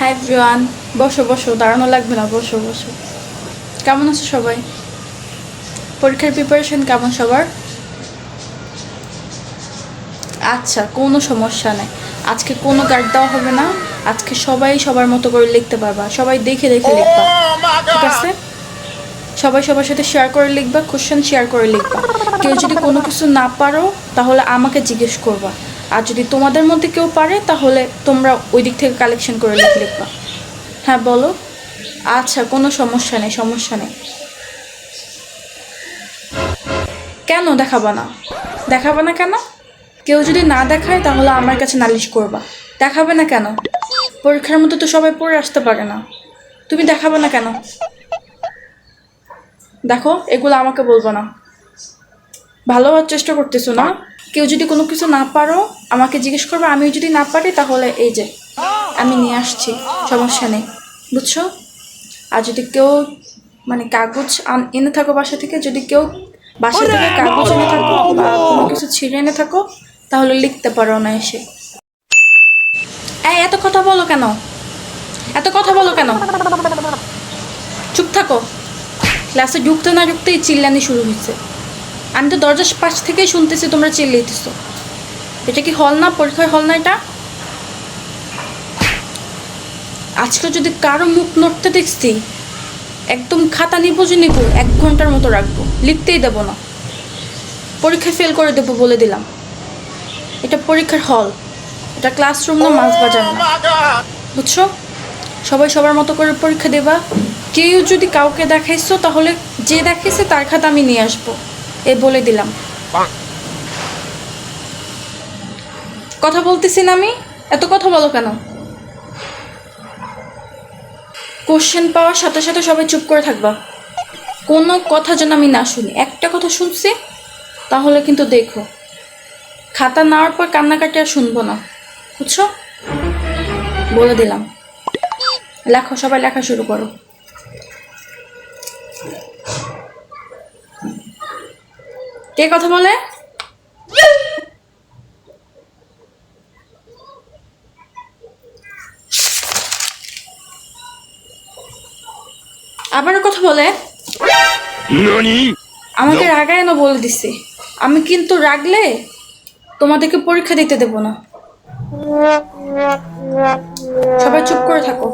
Hi everyone, বসো বসো, দাঁড়ানো লাগবে না, বসো বসো। কেমন আছো সবাই? পরীক্ষার প্রিপারেশন কেমন সবার? আচ্ছা, কোনো সমস্যা নেই। আজকে কোনো গার্ড দেওয়া হবে না। আজকে সবাই সবার মতো করে লিখতে পারবা, সবাই দেখে দেখে লিখবা, ঠিক আছে? সবাই সবার সাথে শেয়ার করে লিখবা, কোশ্চেন শেয়ার করে লিখবা। কেউ যদি কোনো কিছু না পারো তাহলে আমাকে জিজ্ঞেস করবা, আর যদি তোমাদের মধ্যে কেউ পারে তাহলে তোমরা ওই দিক থেকে কালেকশন করে লিখবা। হ্যাঁ বলো। আচ্ছা, কোনো সমস্যা নেই, সমস্যা নেই। কেন দেখাবা না? দেখাবে না কেন? কেউ যদি না দেখায় তাহলে আমার কাছে নালিশ করবা। দেখাবে না কেন? পরীক্ষার মধ্যে তো সবাই পড়ে আসতে পারে না। তুমি দেখাবে না কেন? দেখো, এগুলো আমাকে বলবো না। ভালো হওয়ার চেষ্টা করতেছো না? কেউ যদি কোনো কিছু না পারো আমাকে জিজ্ঞেস করবে, আমি যদি না পারি তাহলে এই যে আমি নিয়ে আসছি, সমস্যা নেই, বুঝছো? আর যদি কেউ মানে কাগজ এনে থাকো বাসা থেকে, যদি কেউ বাসা থেকে কাগজ এনে থাকো বা কোনো কিছু ছিঁড়ে এনে থাকো তাহলে লিখতে পারো না এসে। এই এত কথা বলো কেন? এত কথা বলো কেন? চুপ থাকো। ক্লাসে ঢুকতে না ঢুকতেই চিল্লানি শুরু হয়েছে। আমি তো দরজার পাশ থেকেই শুনতেছি তোমরা চিল্লাইতেছো। এটা কি হল না? পরীক্ষার হল না এটা? আজকে যদি কারো মুখ নড়তে দেখছি একদম খাতা নিবো যে নিবো, 1 ঘন্টার মতো রাখবো, লিখতেই দেবো না। পরীক্ষায় ফেল করে দেবো বলে দিলাম। এটা পরীক্ষার হল, এটা ক্লাসরুম না, মাছ বাজার না, বুঝছো? সবাই সবার মতো করে পরীক্ষা দেবা। কেউ যদি কাউকে দেখাইছো তাহলে যে দেখাইছে তার খাতা আমি নিয়ে আসবো, এ বলে দিলাম। কথা বলতেছি না আমি? এত কথা বলো কেন? কোশ্চেন পাওয়ার সাথে সাথে সবাই চুপ করে থাকবা। কোনো কথা যেন আমি না শুনি। একটা কথা শুনছি তাহলে কিন্তু দেখো, খাতা নেওয়ার পর কান্নাকাটি আর শুনবো না, বুঝছো? বলে দিলাম। লেখো, সবাই লেখা শুরু করো। কে কথা বলে? আবারও কথা বলে? আমাকে রাগায় না বলে দিছি। আমি কিন্তু রাগলে তোমাদেরকে পরীক্ষা দিতে দেব না। সবাই চুপ করে থাকো।